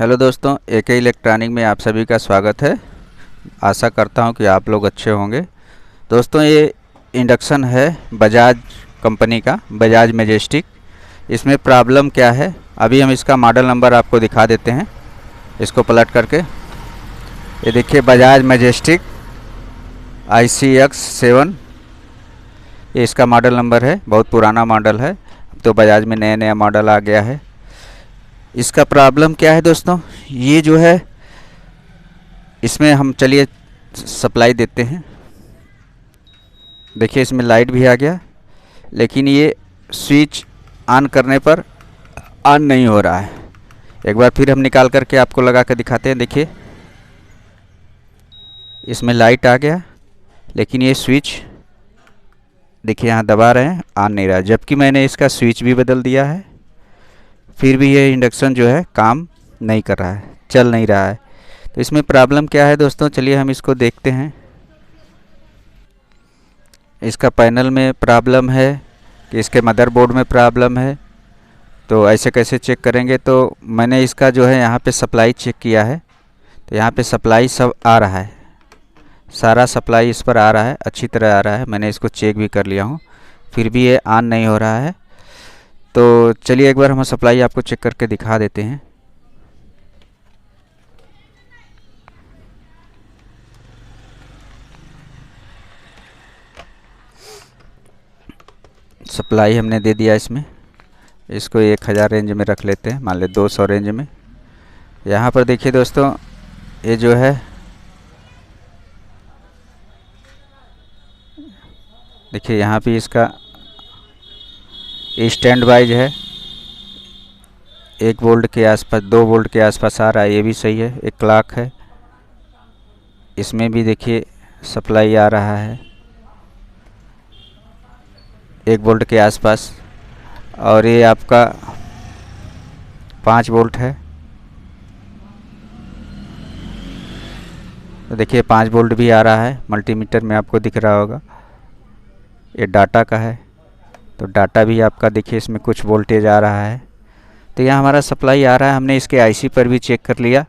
Hello दोस्तों, एके electronic में आप सभी का स्वागत है। आशा करता हूं कि आप लोग अच्छे होंगे। दोस्तों, ये इंडक्शन है बजाज कंपनी का, बजाज मैजेस्टिक। इसमें प्रॉब्लम क्या है, अभी हम इसका मॉडल नंबर आपको दिखा देते हैं। इसको पलट करके ये देखिए, बजाज मैजेस्टिक ICX7, ये इसका मॉडल नंबर है। बहुत पुराना मॉडल है, अब तो बजाज में नया नया मॉडल आ गया है। इसका प्रॉब्लम क्या है दोस्तों, ये जो है इसमें हम चलिए सप्लाई देते हैं। देखिए इसमें लाइट भी आ गया, लेकिन ये स्विच ऑन करने पर ऑन नहीं हो रहा है। एक बार फिर हम निकाल करके आपको लगा कर दिखाते हैं। देखिए इसमें लाइट आ गया, लेकिन ये स्विच देखिए यहाँ दबा रहे हैं, ऑन नहीं रहा। जबकि मैंने इसका स्विच भी बदल दिया है, फिर भी ये इंडक्शन जो है काम नहीं कर रहा है, चल नहीं रहा है। तो इसमें प्रॉब्लम क्या है दोस्तों, चलिए हम इसको देखते हैं। इसका पैनल में प्रॉब्लम है कि इसके मदरबोर्ड में प्रॉब्लम है। तो ऐसे कैसे चेक करेंगे, तो मैंने इसका जो है यहाँ पे सप्लाई चेक किया है। तो यहाँ पे सप्लाई सब आ रहा है, सारा सप्लाई इस पर आ रहा है, अच्छी तरह आ रहा है। मैंने इसको चेक भी कर लिया हूँ, फिर भी ये ऑन नहीं हो रहा है। तो चलिए एक बार हम सप्लाई आपको चेक करके दिखा देते हैं। सप्लाई हमने दे दिया इसमें। इसको 1000 रेंज में रख लेते हैं, मान ले 200 रेंज में। यहाँ पर देखिए दोस्तों, ये जो है देखिए यहाँ पे इसका स्टैंड वाइज है, 1 वोल्ट के आसपास, 2 वोल्ट के आसपास आ रहा है, ये भी सही है। एक क्लॉक है, इसमें भी देखिए सप्लाई आ रहा है 1 वोल्ट के आसपास। और ये आपका 5 वोल्ट है, तो देखिए 5 वोल्ट भी आ रहा है, मल्टीमीटर में आपको दिख रहा होगा। ये डाटा का है, तो डाटा भी आपका देखिए इसमें कुछ वोल्टेज आ रहा है। तो यहाँ हमारा सप्लाई आ रहा है। हमने इसके आईसी पर भी चेक कर लिया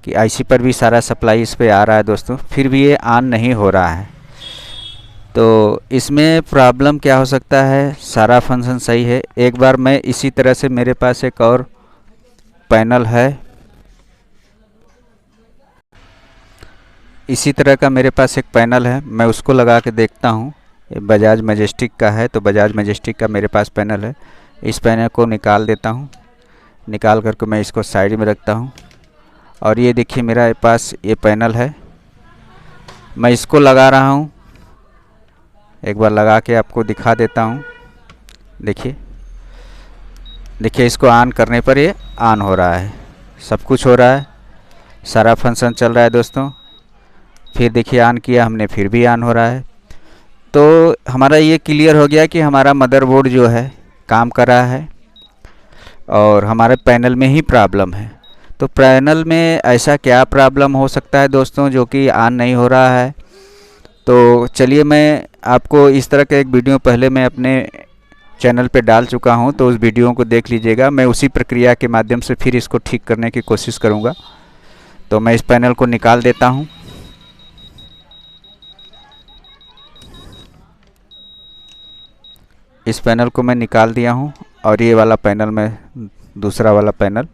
कि आईसी पर भी सारा सप्लाई इस पे आ रहा है दोस्तों, फिर भी ये ऑन नहीं हो रहा है। तो इसमें प्रॉब्लम क्या हो सकता है, सारा फंक्शन सही है। एक बार मैं इसी तरह से, मेरे पास एक और पैनल है, इसी तरह का मेरे पास एक पैनल है, मैं उसको लगा के देखता हूँ। ये बजाज मैजेस्टिक का है, तो बजाज मैजेस्टिक का मेरे पास पैनल है। इस पैनल को निकाल देता हूँ, निकाल करके मैं इसको साइड में रखता हूँ। और ये देखिए मेरा पास ये पैनल है, मैं इसको लगा रहा हूँ। एक बार लगा के आपको दिखा देता हूँ। देखिए देखिए इसको ऑन करने पर ये ऑन हो रहा है, सब कुछ हो रहा है, सारा फंक्शन चल रहा है दोस्तों। फिर देखिए ऑन किया हमने, फिर भी ऑन हो रहा है। तो हमारा ये क्लियर हो गया कि हमारा मदरबोर्ड जो है काम कर रहा है और हमारे पैनल में ही प्रॉब्लम है। तो पैनल में ऐसा क्या प्रॉब्लम हो सकता है दोस्तों जो कि ऑन नहीं हो रहा है। तो चलिए, मैं आपको इस तरह का एक वीडियो पहले मैं अपने चैनल पे डाल चुका हूं, तो उस वीडियो को देख लीजिएगा। मैं उसी प्रक्रिया के माध्यम से फिर इसको ठीक करने की कोशिश करूंगा। तो मैं इस पैनल को निकाल देता हूं। इस पैनल को मैं निकाल दिया हूं और ये वाला पैनल, मैं दूसरा वाला पैनल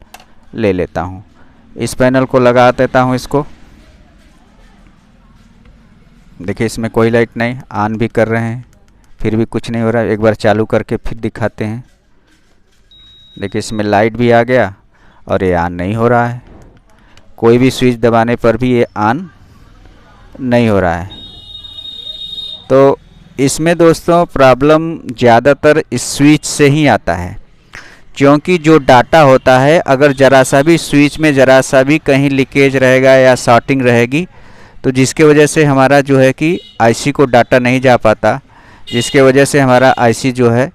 ले लेता हूं। इस पैनल को लगा देता हूं इसको। देखिए इसमें कोई लाइट नहीं, ऑन भी कर रहे हैं, फिर भी कुछ नहीं हो रहा है। एक बार चालू करके फिर दिखाते हैं। देखिए इसमें लाइट भी आ गया और ये ऑन नहीं हो रहा है। कोई भी स्विच दबाने पर भी ये ऑन नहीं हो रहा है। तो इसमें दोस्तों प्रॉब्लम ज़्यादातर इस स्विच से ही आता है, क्योंकि जो डाटा होता है, अगर ज़रा सा भी स्विच में ज़रा सा भी कहीं लीकेज रहेगा या शॉर्टिंग रहेगी, तो जिसके वजह से हमारा जो है कि आईसी को डाटा नहीं जा पाता, जिसके वजह से हमारा आईसी जो है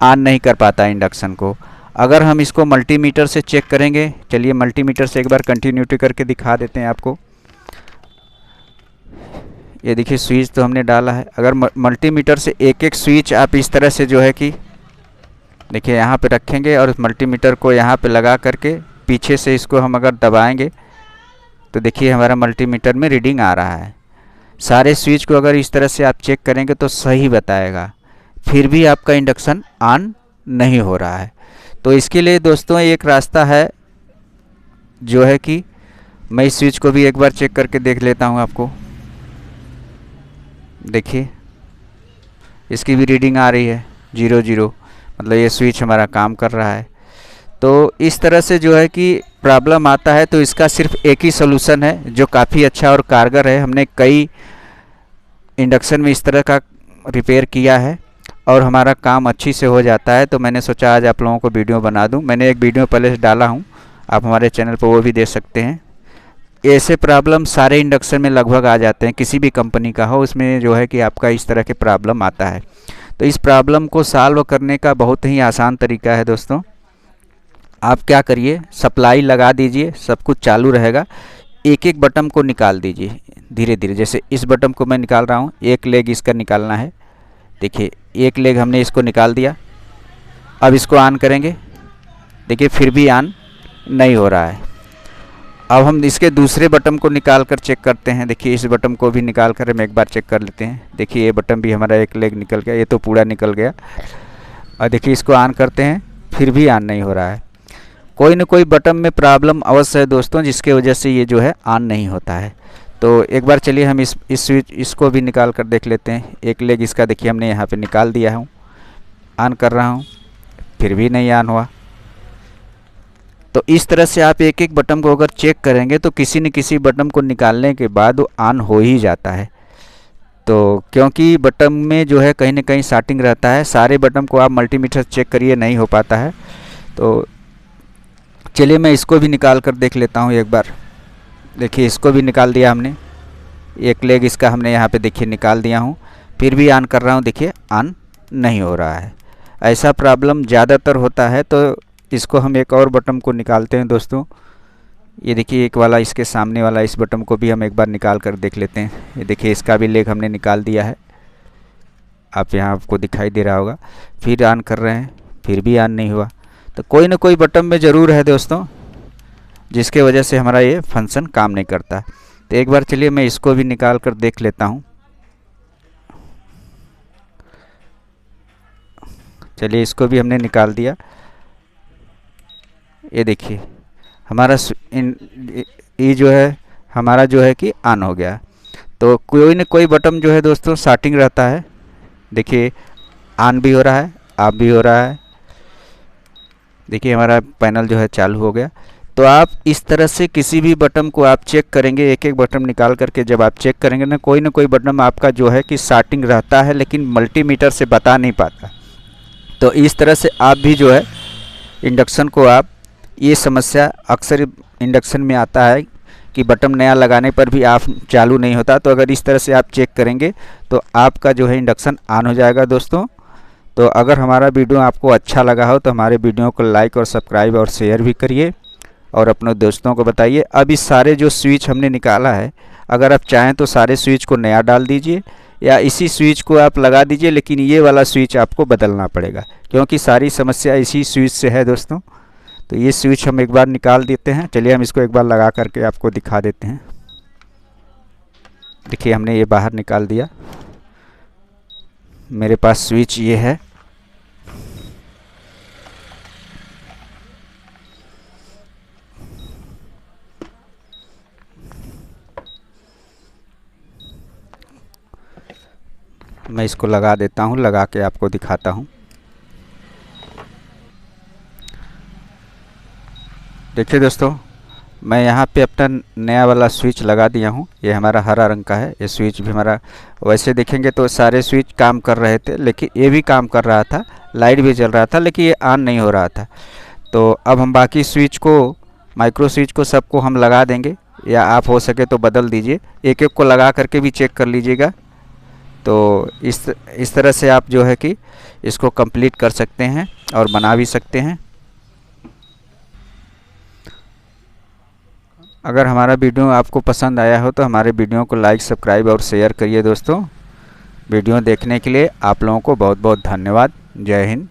ऑन नहीं कर पाता इंडक्शन को। अगर हम इसको मल्टीमीटर से चेक करेंगे, चलिए मल्टीमीटर से एक बार कंटिन्यूटी करके दिखा देते हैं आपको। ये देखिए स्विच तो हमने डाला है। अगर मल्टीमीटर से एक एक स्विच आप इस तरह से जो है कि देखिए यहाँ पे रखेंगे और मल्टीमीटर को यहाँ पे लगा करके पीछे से इसको हम अगर दबाएंगे तो देखिए हमारा मल्टीमीटर में रीडिंग आ रहा है। सारे स्विच को अगर इस तरह से आप चेक करेंगे तो सही बताएगा, फिर भी आपका इंडक्शन ऑन नहीं हो रहा है। तो इसके लिए दोस्तों एक रास्ता है, जो है कि मैं इस स्विच को भी एक बार चेक करके देख लेता हूँ आपको। देखिए इसकी भी रीडिंग आ रही है 00, मतलब ये स्विच हमारा काम कर रहा है। तो इस तरह से जो है कि प्रॉब्लम आता है, तो इसका सिर्फ एक ही सलूशन है जो काफ़ी अच्छा और कारगर है। हमने कई इंडक्शन में इस तरह का रिपेयर किया है और हमारा काम अच्छी से हो जाता है। तो मैंने सोचा आज आप लोगों को वीडियो बना दूं। मैंने एक वीडियो पहले से डाला हूं, आप हमारे चैनल पर वो भी देख सकते हैं। ऐसे प्रॉब्लम सारे इंडक्शन में लगभग आ जाते हैं, किसी भी कंपनी का हो उसमें जो है कि आपका इस तरह के प्रॉब्लम आता है। तो इस प्रॉब्लम को सॉल्व करने का बहुत ही आसान तरीका है दोस्तों। आप क्या करिए, सप्लाई लगा दीजिए, सब कुछ चालू रहेगा, एक एक बटन को निकाल दीजिए धीरे धीरे। जैसे इस बटन को मैं निकाल रहा हूँ, एक लेग इसका निकालना है। देखिए एक लेग हमने इसको निकाल दिया। अब इसको ऑन करेंगे, देखिए फिर भी ऑन नहीं हो रहा है। अब हम इसके दूसरे बटन को निकाल कर चेक करते हैं। देखिए इस बटन को भी निकाल कर हम एक बार चेक कर लेते हैं। देखिए ये बटन भी हमारा एक लेग निकल गया, ये तो पूरा निकल गया। और देखिए इसको ऑन करते हैं, फिर भी ऑन नहीं हो रहा है। कोई न कोई बटन में प्रॉब्लम अवश्य है दोस्तों, जिसके वजह से ये जो है ऑन नहीं होता है। तो एक बार चलिए हम इस स्विच इसको भी निकाल कर देख लेते हैं। एक लेग इसका देखिए हमने यहाँ पे निकाल दिया हूँ, ऑन कर रहा हूँ, फिर भी नहीं ऑन हुआ। तो इस तरह से आप एक एक बटन को अगर चेक करेंगे तो किसी न किसी बटन को निकालने के बाद वो ऑन हो ही जाता है। तो क्योंकि बटन में जो है कहीं ना कहीं शॉर्टिंग रहता है, सारे बटन को आप मल्टीमीटर चेक करिए नहीं हो पाता है। तो चलिए मैं इसको भी निकाल कर देख लेता हूँ एक बार। देखिए इसको भी निकाल दिया हमने, एक लेग इसका हमने यहाँ पे देखिए निकाल दिया हूँ, फिर भी ऑन कर रहा हूँ, देखिए ऑन नहीं हो रहा है। ऐसा प्रॉब्लम ज़्यादातर होता है। तो इसको हम एक और बटन को निकालते हैं दोस्तों। ये देखिए एक वाला इसके सामने वाला इस बटन को भी हम एक बार निकाल कर देख लेते हैं। ये देखिए इसका भी लेग हमने निकाल दिया है, आप यहाँ आपको दिखाई दे रहा होगा। फिर ऑन कर रहे हैं, फिर भी ऑन नहीं हुआ। तो कोई ना कोई बटन में ज़रूर है दोस्तों, जिसके वजह से हमारा ये फंक्शन काम नहीं करता। तो एक बार चलिए मैं इसको भी निकाल कर देख लेता हूँ। चलिए इसको भी हमने निकाल दिया। ये देखिए हमारा ये जो है हमारा जो है कि ऑन हो गया। तो कोई न कोई बटन जो है दोस्तों शॉर्टिंग रहता है। देखिए ऑन भी हो रहा है, ऑफ भी हो रहा है। देखिए हमारा पैनल जो है चालू हो गया। तो आप इस तरह से किसी भी बटन को आप चेक करेंगे, एक एक बटन निकाल करके जब आप चेक करेंगे ना कोई बटन आपका जो है कि शॉर्टिंग रहता है, लेकिन मल्टीमीटर से बता नहीं पाता। तो इस तरह से आप भी जो है इंडक्शन को आप, ये समस्या अक्सर इंडक्शन में आता है कि बटन नया लगाने पर भी ऑफ चालू नहीं होता। तो अगर इस तरह से आप चेक करेंगे तो आपका जो है इंडक्शन ऑन हो जाएगा दोस्तों। तो अगर हमारा वीडियो आपको अच्छा लगा हो तो हमारे वीडियो को लाइक और सब्सक्राइब और शेयर भी करिए और अपने दोस्तों को बताइए। अब इस सारे जो स्विच हमने निकाला है, अगर आप चाहें तो सारे स्विच को नया डाल दीजिए या इसी स्विच को आप लगा दीजिए, लेकिन ये वाला स्विच आपको बदलना पड़ेगा क्योंकि सारी समस्या इसी स्विच से है दोस्तों। तो ये स्विच हम एक बार निकाल देते हैं। चलिए हम इसको एक बार लगा करके आपको दिखा देते हैं। देखिए हमने ये बाहर निकाल दिया। मेरे पास स्विच ये है। मैं इसको लगा देता हूँ, लगा के आपको दिखाता हूँ। देखिए दोस्तों मैं यहाँ पे अपना नया वाला स्विच लगा दिया हूँ। ये हमारा हरा रंग का है। ये स्विच भी हमारा, वैसे देखेंगे तो सारे स्विच काम कर रहे थे, लेकिन ये भी काम कर रहा था, लाइट भी जल रहा था, लेकिन ये ऑन नहीं हो रहा था। तो अब हम बाकी स्विच को, माइक्रो स्विच को सबको हम लगा देंगे, या आप हो सके तो बदल दीजिए, एक एक को लगा करके भी चेक कर लीजिएगा। तो इस तरह से आप जो है कि इसको कंप्लीट कर सकते हैं और बना भी सकते हैं। अगर हमारा वीडियो आपको पसंद आया हो तो हमारे वीडियो को लाइक, सब्सक्राइब और शेयर करिए दोस्तों। वीडियो देखने के लिए आप लोगों को बहुत बहुत धन्यवाद। जय हिंद।